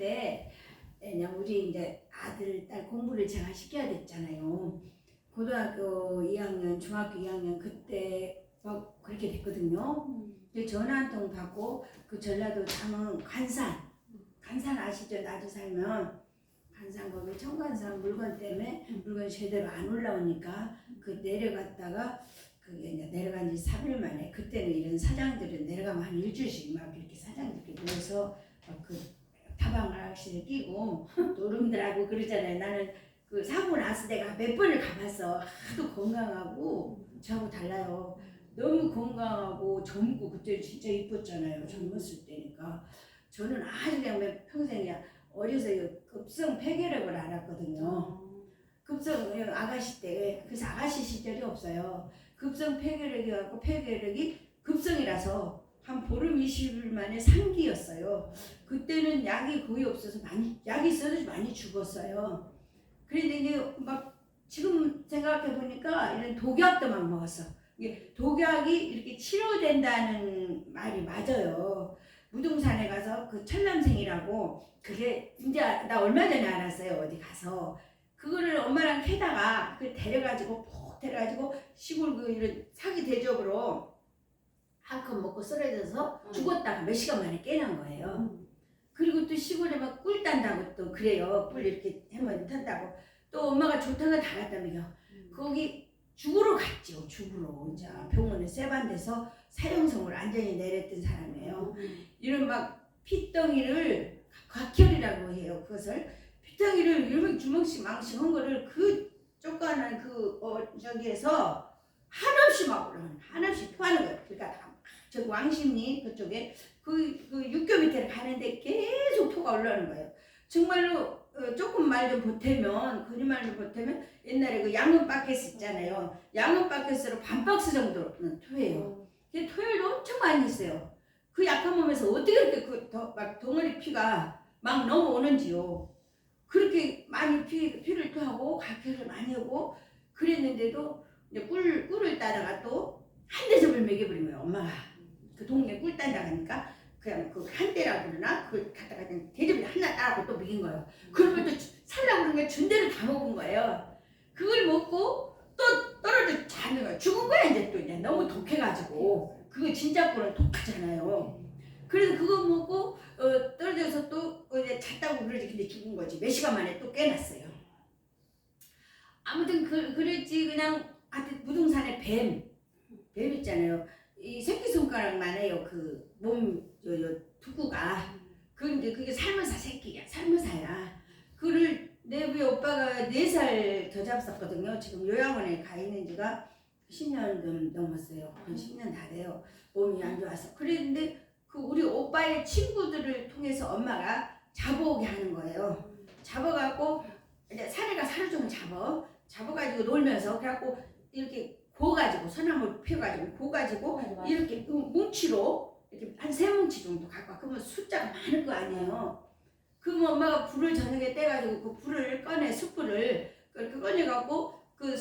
근데 그냥 우리 이제 아들, 딸 공부를 제가 시켜야 됐잖아요. 고등학교 2학년, 중학교 2학년 그때 막 그렇게 됐거든요. 근데 전화 한 통 받고 그 전라도 장흥 간산 아시죠? 낮에 살면 간산 거기 청간산 물건 때문에 물건 제대로 안 올라오니까 그 내려갔다가 그게 이제 내려간 지 3일 만에 그때는 이런 사장들은 내려가면 한 일주일씩 막 이렇게 사장들이 모여서 그 다방 아가씨를 끼고 노름들하고 그러잖아요. 나는 그 사고 나서 내가 몇 번을 가봤어. 하도 건강하고 저하고 달라요. 너무 건강하고 젊고 그때 진짜 이뻤잖아요. 젊었을 때니까. 저는 아주 그냥 평생 어려서 급성 폐결핵을 알았거든요. 급성 아가씨 때. 그래서 아가씨 시절이 없어요. 급성 폐결핵이었고 폐결핵이 급성이라서 한 보름 20일 만에 상기였어요. 그때는 약이 거의 없어서 약이 있어도 많이 죽었어요. 그런데 이제 막 지금 생각해 보니까 이런 독약도 막 먹었어. 이게 독약이 이렇게 치료된다는 말이 맞아요. 무등산에 가서 그 천남생이라고 그게 이제 나 얼마 전에 알았어요. 어디 가서 그거를 엄마랑 캐다가 그 데려가지고 푹 데려가지고 시골 그 이런 사기 대접으로 한 컵 먹고 쓰러져서 죽었다가 몇 시간 만에 깨난 거예요. 그리고 또 시골에 막 꿀 딴다고 또 그래요. 꿀 이렇게 해면 탄다고. 또 엄마가 좋다는 거 다 갖다면요. 거기 죽으러 갔죠. 죽으러. 이제 병원에 세반돼서 사형성을 완전히 내렸던 사람이에요. 이런 막 피덩이를 곽혈이라고 해요. 그것을 피덩이를 이렇게 주먹씩 망씩 한 거를 그 쪼까는 저기에서 한없이 막 올라가는 한없이 토하는 거예요. 그러니까 저 왕십리 그쪽에 그 육교 밑에 가는데 계속 토가 올라오는 거예요. 정말로 조금 말 좀 보태면 거짓말 좀 보태면 옛날에 그 양은 바켓 있잖아요. 양은 바켓으로 반 박스 정도는 토해요. 그 토열도 엄청 많이 있어요. 그 약한 몸에서 어떻게 이렇게 막 덩어리 피가 막 넘어오는지요. 그렇게 많이 피를 토하고 각혈을 많이 하고 그랬는데도 이제 꿀을 따다가 또 한 대접을 먹여버린 거예요. 엄마가 그 동네 꿀 딴다 가니까 그냥 그 한 대라고 그러나 그걸 갖다가 그냥 대접을 하나 따라고 또 먹인 거예요. 그러면 또 살라고 그런 게 준 대로 다 먹은 거예요. 그걸 먹고 또 떨어져 자는 거예요. 죽은 거야 이제 또 이제 너무 독해가지고 그거 진짜 꿀은 독하잖아요. 그래서 그거 먹고 떨어져서 또 이제 잤다고 그러지. 근데 죽은 거지. 몇 시간 만에 또 깨났어요. 아무튼 그랬지. 그냥 하여튼 무등산에 뱀 있잖아요. 이 새끼손가락만 해요. 그 몸 두구가 그게 살모사 새끼야. 살모사야. 그를 내부에 오빠가 4살 더 잡았거든요. 지금 요양원에 가 있는 지가 10년 좀 넘었어요. 한 10년 다 돼요. 몸이 안 좋아서. 그랬는데 그 우리 오빠의 친구들을 통해서 엄마가 잡아오게 하는 거예요. 잡아갖고 이제 사내가 하루 종일 잡아가지고 놀면서 그래갖고 이렇게 고가지고 소나무를 펴가지고 고가지고 이렇게 뭉치로 이렇게 한 3뭉치 정도 갖고 와. 그러면 숫자가 많을 거 아니에요. 그러면 엄마가 불을 저녁에 떼가지고 그 불을 숯불을 꺼내갖고 그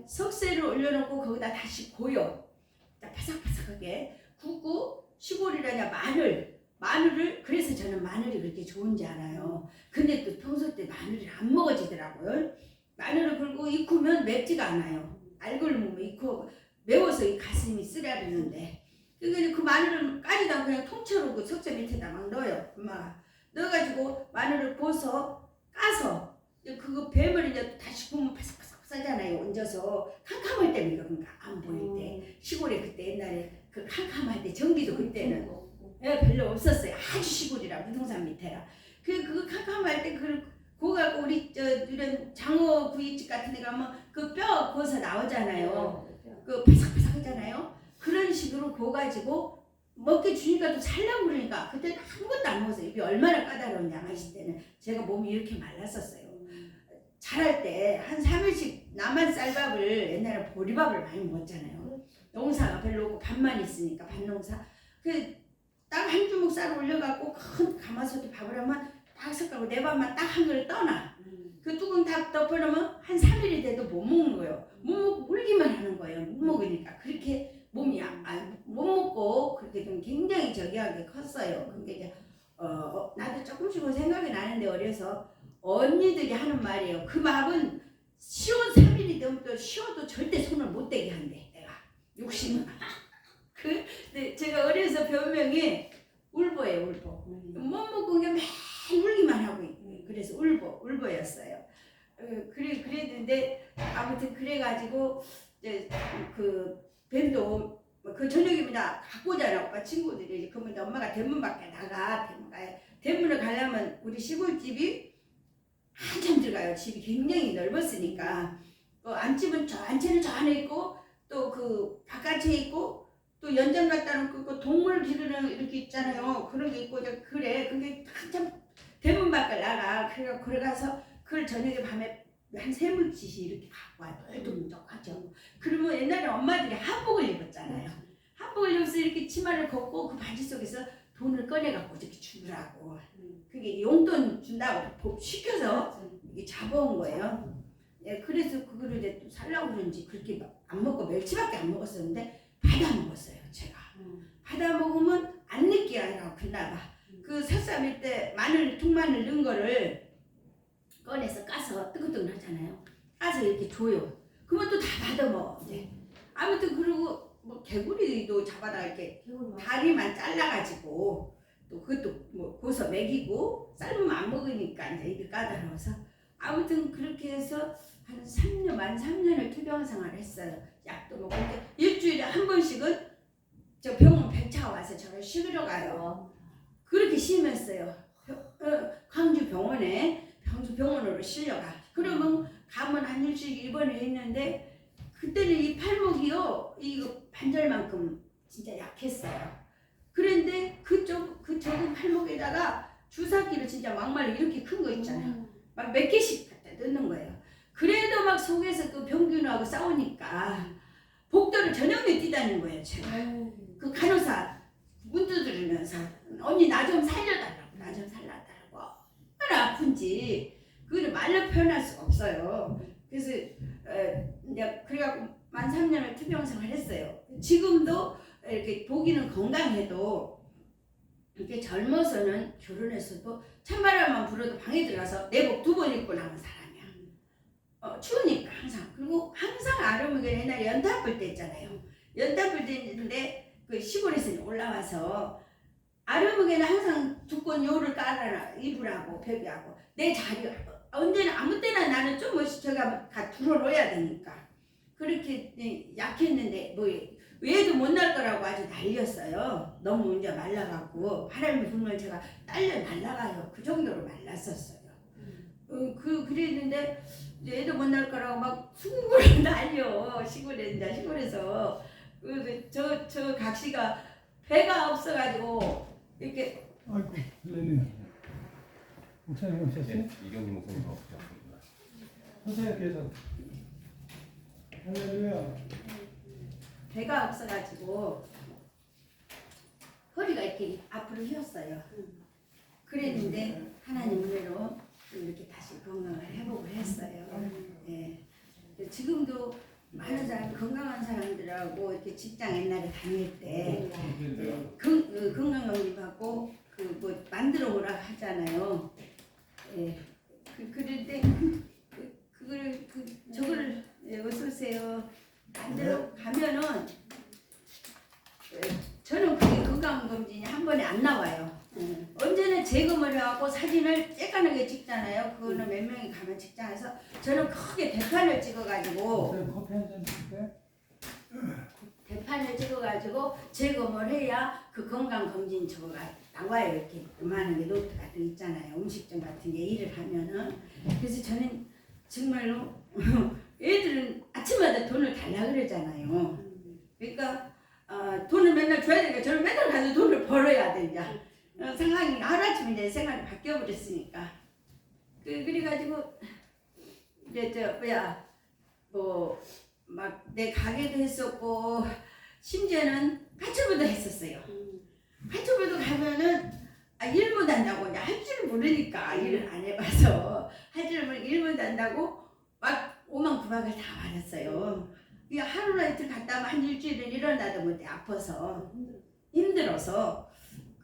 석쇠를 올려놓고 거기다 다시 고요. 바삭바삭하게 굽고 시골이라냐 마늘을 그래서 저는 마늘이 그렇게 좋은지 알아요. 근데 또 평소 때 마늘이 안 먹어지더라고요. 마늘을 긁고 익으면 맵지가 않아요. 알걸 먹으면 익고 매워서 이 가슴이 쓰라리는데 그러니까 그 마늘을 까지도 그냥 통째로 그 석쇠 밑에다 막 넣어요. 엄마가 넣어가지고 마늘을 까서 그거 뱀을 이제 다시 구우면 바삭바삭 싸잖아요. 얹어서 캄캄할 때니까 그러니까 안 보일 때 시골에 그때 옛날에 그 캄캄할 때 전기도 그때는 별로 없었어요. 아주 시골이라 무등산 밑에라. 그거 캄캄할 때 그거 갖고 우리 이런 장어 구이집 같은 데 가면 그 뼈 구워서 나오잖아요. 그 바삭바삭하잖아요. 그런 식으로 구워 가지고 먹게 주니까 또 살라고 그러니까 그때는 아무것도 안 먹었어요. 입이 얼마나 까다로운지 아가씨 때는 제가 몸이 이렇게 말랐었어요. 자랄 때 한 3일씩 남한 쌀밥을 옛날에 보리밥을 많이 먹었잖아요. 농사가 별로 없고 밥만 있으니까 밭농사 딱 한 주먹 쌀 올려갖고 큰 가마솥에 밥을 하면 딱 섞고 내 밥만 딱 한 그릇 떠나. 그 뚜껑 다 덮어놓으면 한 3일이 돼도 못 먹는 거예요. 못 먹고 울기만 하는 거예요. 못 먹으니까 그렇게 몸이 못 먹고 그렇게 좀 굉장히 저기하게 컸어요. 그게 이제 가끔씩은 생각이 나는데 어려서 언니들이 하는 말이에요. 그 말은 시온 3일이 되면 또 쉬어도 절대 손을 못 대게 한대. 내가 욕심은. 근데 제가 어려서 별명이 울보예요. 울보. 못 먹고 그냥 매일 울기만 하고 그래서 울보였어요. 그랬는데 아무튼 그래가지고 이제 그 뱀도 그 저녁입니다. 갖고 오잖아. 오빠 친구들이. 그러면 엄마가 대문 밖에 나가. 대문을 가려면 우리 시골집이 한참 들어가요. 집이 굉장히 넓었으니까. 안집은 안채는 저 안에 있고 또 그 바깥에 있고 또 연장 갖다 놓고 그 동물 기르는 이렇게 있잖아요. 그런 게 있고 그래. 그게 한참 대문 밖을 나가. 그래 가서 그걸 저녁에 밤에 한 세 물치씩 이렇게 갖고 와요. 똘똘하죠. 그러면 옛날에 엄마들이 한복을 입었잖아요. 한복을 입어서 이렇게 치마를 걷고 그 바지 속에서 돈을 꺼내 갖고 이렇게 주더라고. 그게 용돈 준다고 시켜서 이게 잡아온 거예요. 예, 그래서 그거를 이제 또 살라고 그런지 그렇게 안 먹고 멸치밖에 안 먹었었는데 받아 먹었어요. 제가 받아 먹으면 안 느끼하라고 그나봐. 그 새쌈일 때 통마늘 넣은 거를 꺼내서 까서 뜨끈뜨끈하잖아요. 까서 이렇게 줘요. 그러면 또 다 받아 먹어. 이제 아무튼 그러고 뭐 개구리도 잡아다 이렇게 다리만 잘라가지고 또 그것도 뭐 고서 먹이고 삶으면 안 먹으니까 이제 이게 까다로워서 아무튼 그렇게 해서 한 3년 만 3년을 투병 생활을 했어요. 약도 먹고 일주일에 한 번씩은 저 병원 배차 와서 저를 쉬러 가요. 그렇게 심했어요. 광주 병원으로 실려가. 그러면 가면 한 일주일 입원을 했는데 그때는 이 팔목이요 이거 반절만큼 진짜 약했어요. 그런데 그 좁은 팔목에다가 주사기를 진짜 막말로 이렇게 큰 거 있잖아요. 막 몇 개씩 갖다 넣는 거예요. 그래도 막 속에서 그 병균하고 싸우니까 복도를 저녁에 뛰다는 거예요. 제가 그 간호사 문 두드리면서 언니 나 좀 살려달라고 나 좀 살려달라고 얼마나 아픈지 그걸 말로 표현할 수가 없어요. 그래서 이제 그래갖고 만 3년을 투병생활을 했어요. 지금도 이렇게 독일은 건강해도 이렇게 젊어서는 결혼해서도 찬바람만 불어도 방에 들어가서 내복 2번 입고 나온 사람이야. 추우니까 항상. 그리고 항상 아르무게 옛날에 연타 불 때 있잖아요. 연타 불 때 있는데 그 시골에서 올라와서 아르무게는 항상 두꺼운 요를 깔아라 이불하고 벽하고 내 자리 언제나 아무 때나 나는 좀 저가 다 들어놓아야 되니까 그렇게 약했는데 뭐 외에도 못 날 거라고 아주 난리였어요. 너무 이제 말라갖고 바람이 불면 제가 딸려 날아가요. 그 정도로 말랐었어요. 그랬는데 애도 못 날 거라고 막 수국을 날려 시골에서 저 각시가 배가 없어가지고 이렇게 아이고, 선생님. 목사님 오셨어요? 네, 이경림 목사님 오셨습니다. 선생님께서 할렐루야. 배가 없어가지고 허리가 이렇게 앞으로 휘었어요. 그랬는데 하나님 은혜로 이렇게 다시 건강을 회복을 했어요. 예. 지금도 많은 사람 건강한 사람들하고 이렇게 직장 옛날에 다닐 때 건강검진 받고 그 뭐 만들어 오라 하잖아요. 예. 그럴 때 저거를 어서 오세요. 만들어 가면은 저는 그게 건강검진이 한 번에 안 나와요. 언제나 재검을 해갖고 사진을 쬐까하게 찍잖아요. 그거는 몇 명이 가면 직장에서 저는 크게 대판을 찍어가지고 선생님 커피 한잔 드릴까요? 대판을 찍어가지고 재검을 해야 그 건강검진 저거가 나와요. 이렇게 요만한 게 노트 같은 거 있잖아요. 음식점 같은 게 일을 하면은. 그래서 저는 정말로 애들은 아침마다 돈을 달라 그러잖아요. 그러니까 돈을 맨날 줘야 되니까 저는 맨날 가서 돈을 벌어야 돼 이제. 상황이 하루아침에 이제 생활이 바뀌어 버렸으니까. 그래가지고 이제 뭐 막 내 가게도 했었고 심지어는 파출부도 했었어요. 파출부도 가면은 일 못한다고 이제 할 줄 모르니까 일을 안 해봐서 할 줄 모르니까 일 못한다고 막 오만구박을 다 받았어요. 그냥 하루나 이틀 갔다 하면 한 일주일은 일어나도 못해 아파서 힘들어서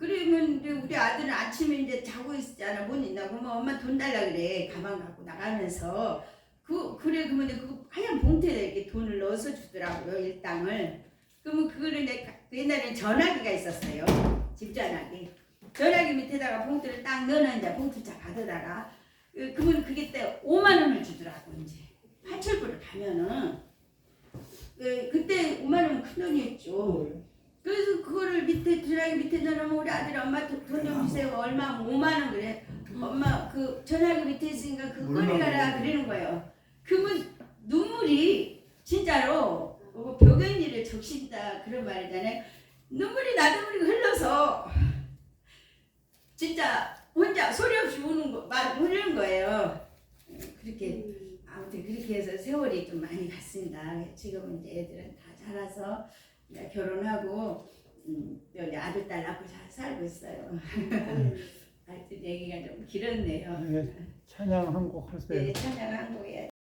그러면 이제 우리 아들은 아침에 이제 자고 있잖아. 못 있나. 그러면 엄마 돈 달라 그래. 가방 갖고 나가면서. 그래, 그러면 그 하얀 봉투에다 이렇게 돈을 넣어서 주더라고요. 일당을. 그러면 그거를 내가 옛날에는 전화기가 있었어요. 집 전화기. 전화기 밑에다가 봉투를 딱 넣어놓은 이제 봉투차 받아다가. 그러면 그게 때 5만 원을 주더라고, 이제. 파출부를 가면은. 그때 5만 원은 큰 돈이었죠. 그래서 그거를 밑에 전화기 밑에 넣으면 우리 아들이 엄마 돈 좀 주세요. 얼마 5만 원 그래. 엄마 그 전화기 밑에 있으니까 그거 꺼내가라 그러는 거예요. 그러면 눈물이 진짜로 벽연이를 적신다 그런 말이잖아요. 눈물이 나들이 흘러서 진짜 혼자 소리 없이 우는 거예요. 그렇게 아무튼 그렇게 해서 세월이 좀 많이 갔습니다. 지금은 이제 애들은 다 자라서 이제 결혼하고 여기 아들 딸 낳고 잘 살고 있어요. 하여튼 얘기가 좀 길었네요. 찬양 한 곡 하세요. 네, 찬양 한 곡 해야